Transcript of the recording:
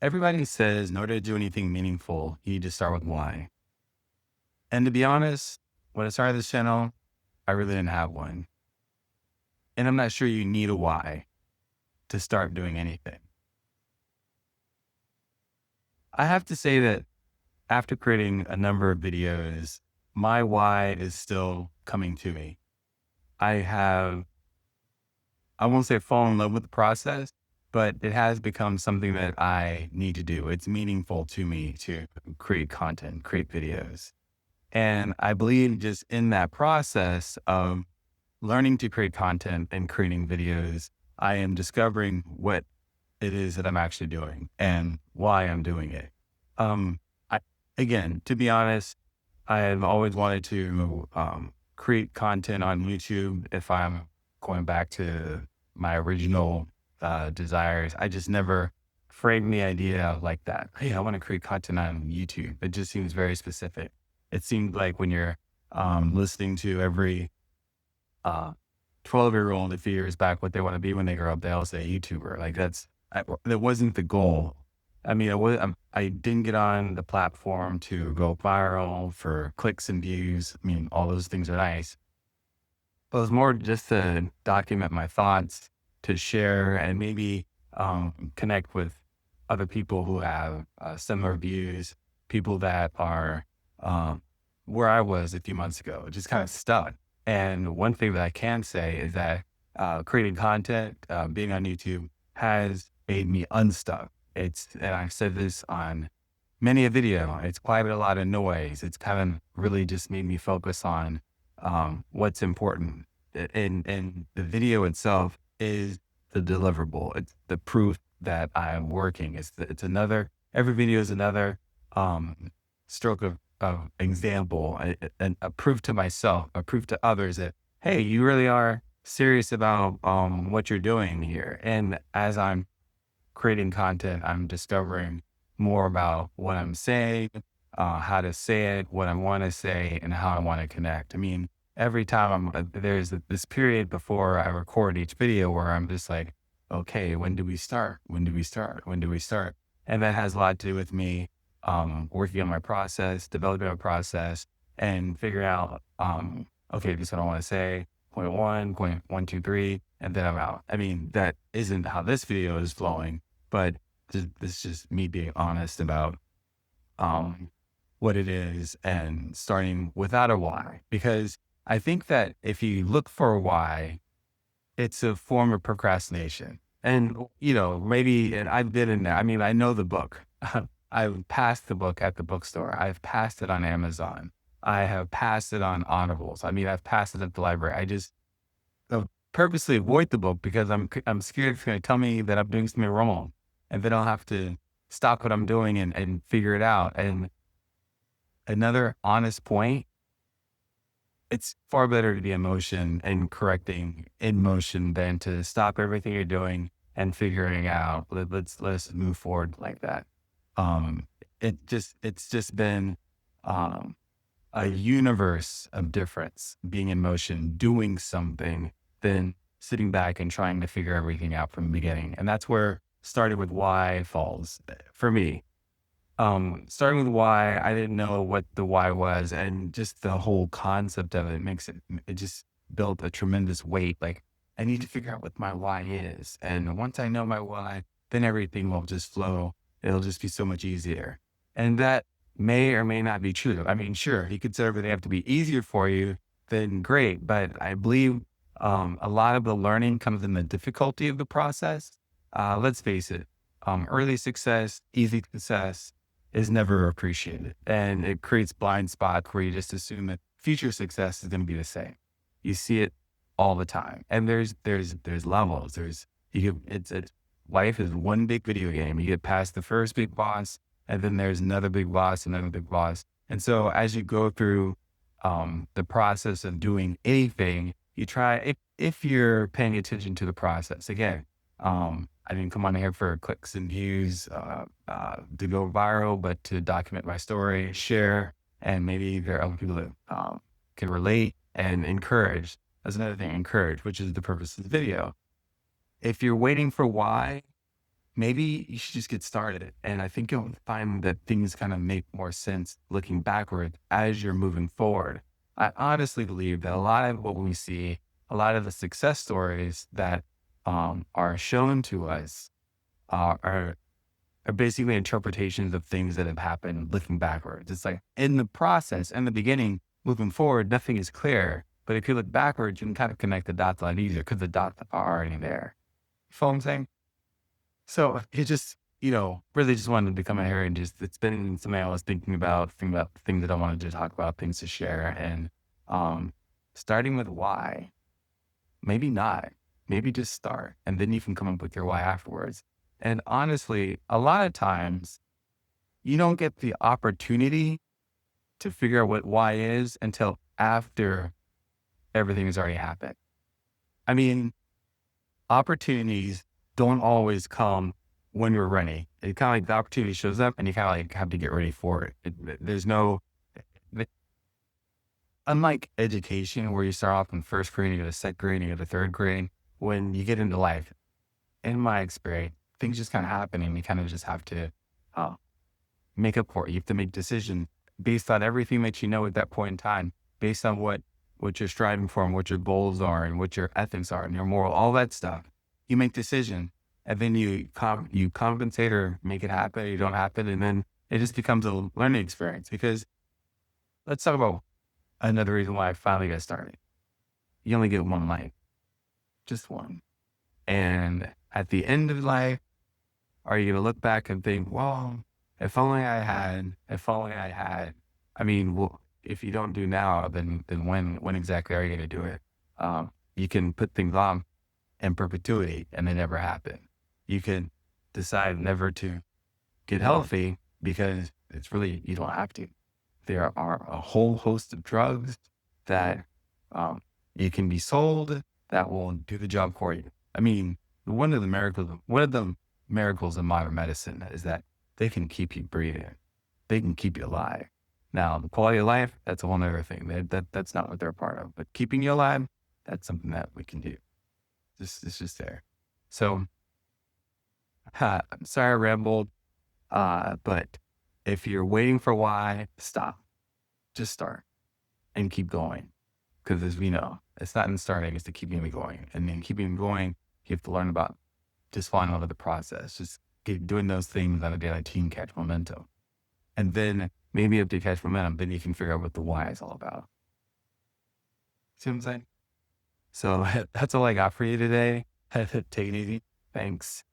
Everybody says in order to do anything meaningful, you need to start with why. And to be honest, when I started this channel, I really didn't have one. And I'm not sure you need a why to start doing anything. I have to say that after creating a number of videos, my why is still coming to me. I won't say fallen in love with the process, but it has become something that I need to do. It's meaningful to me to create content, create videos. And I believe just in that process of learning to create content and creating videos, I am discovering what it is that I'm actually doing and why I'm doing it. Um, I, again, to be honest, I have always wanted to create content on YouTube. If I'm going back to my original desires, I just never framed the idea like that. Hey, I want to create content on YouTube. It just seems very specific. It seemed like when you're listening to every 12-year-old a few years back, what they want to be when they grow up, they all say YouTuber. Like that wasn't the goal. I mean, I didn't get on the platform to go viral for clicks and views. I mean, all those things are nice, but it was more just to document my thoughts, to share, and maybe connect with other people who have similar views, people that are where I was a few months ago, just kind of stuck. And one thing that I can say is that creating content, being on YouTube has made me unstuck. And I've said this on many a video, it's quieted a lot of noise. It's kind of really just made me focus on what's important. And the video itself is the deliverable. It's the proof that I'm working. Every video is another stroke of example, a proof to myself, a proof to others that, hey, you really are serious about what you're doing here. And as I'm creating content, I'm discovering more about what I'm saying, how to say it, what I want to say, and how I want to connect. I mean, every time there's this period before I record each video where I'm just like, okay, when do we start? When do we start? When do we start? And that has a lot to do with me working on my process, developing a process, and figuring out, okay, this is what I want to say, point one, point 1, 2, 3, and then I'm out. I mean, that isn't how this video is flowing, but this is just me being honest about what it is and starting without a why. Because I think that if you look for a why, it's a form of procrastination. And, maybe, and I've been in there. I mean, I know the book. I've passed the book at the bookstore. I've passed it on Amazon. I have passed it on Audibles. I mean, I've passed it at the library. I just purposely avoid the book because I'm scared it's going to tell me that I'm doing something wrong. And then I'll have to stop what I'm doing and figure it out. And another honest point, it's far better to be in motion and correcting in motion than to stop everything you're doing and figuring out, let's move forward like that. It's just been a universe of difference being in motion, doing something, than sitting back and trying to figure everything out from the beginning. And that's where starting with why falls for me. Starting with why, I didn't know what the why was, and just the whole concept of it just built a tremendous weight. Like, I need to figure out what my why is. And once I know my why, then everything will just flow. It'll just be so much easier. And that may or may not be true. I mean, sure, you could say everything have to be easier for you, then great. But I believe a lot of the learning comes in the difficulty of the process. Let's face it, early success, easy success is never appreciated. And it creates blind spots where you just assume that future success is going to be the same. You see it all the time. And there's levels. Life is one big video game. You get past the first big boss, and then there's another big boss, another big boss. And so as you go through the process of doing anything, you try, if you're paying attention to the process, again, I didn't come on here for clicks and views to go viral, but to document my story, share, and maybe there are other people that can relate and encourage. That's another thing, encourage, which is the purpose of the video. If you're waiting for why, maybe you should just get started. And I think you'll find that things kind of make more sense looking backward as you're moving forward. I honestly believe that a lot of what we see, a lot of the success stories that are shown to us are basically interpretations of things that have happened looking backwards. It's like in the process, in the beginning, moving forward, nothing is clear. But if you look backwards, you can kind of connect the dots a lot easier because the dots are already there. You feel what I'm saying? So it just, really just wanted to come in here and just, it's been something I was thinking about things that I wanted to talk about, things to share. And um, starting with why, maybe not, maybe just start and then you can come up with your why afterwards. And honestly, a lot of times you don't get the opportunity to figure out what why is until after everything has already happened. I mean, opportunities don't always come when you're ready. It kind of like the opportunity shows up and you kind of like have to get ready for it. There's no, th- unlike education where you start off in first grade, you go to second grade, you go to third grade, when you get into life, in my experience, things just kind of happen and you kind of just have to uh, make up for it. You have to make decisions based on everything that you know at that point in time, based on what you're striving for and what your goals are and what your ethics are and your moral, all that stuff. You make decisions and then you compensate or make it happen. You don't happen, and then it just becomes a learning experience. Because let's talk about another reason why I finally got started. You only get one life, just one, and at the end of life, are you gonna look back and think, well, if only I had, I mean, well, if you don't do now, then when exactly are you gonna do it? You can put things off in perpetuity and they never happen. You can decide never to get healthy because it's really, you don't have to. There are a whole host of drugs that um, you can be sold that will do the job for you. I mean, one of the miracles of modern medicine is that they can keep you breathing. They can keep you alive. Now, the quality of life, that's a whole other thing. That's not what they're a part of. But keeping you alive, that's something that we can do. It's just there. So, I'm sorry I rambled, but if you're waiting for why, stop. Just start and keep going. Because as we know, it's not in starting, it's to keeping it going. And then keeping it going, you have to learn about just following over the process. Just keep doing those things on a daily to catch momentum. And then maybe if you catch momentum, then you can figure out what the why is all about. See what I'm saying? So that's all I got for you today. Take it easy. Thanks.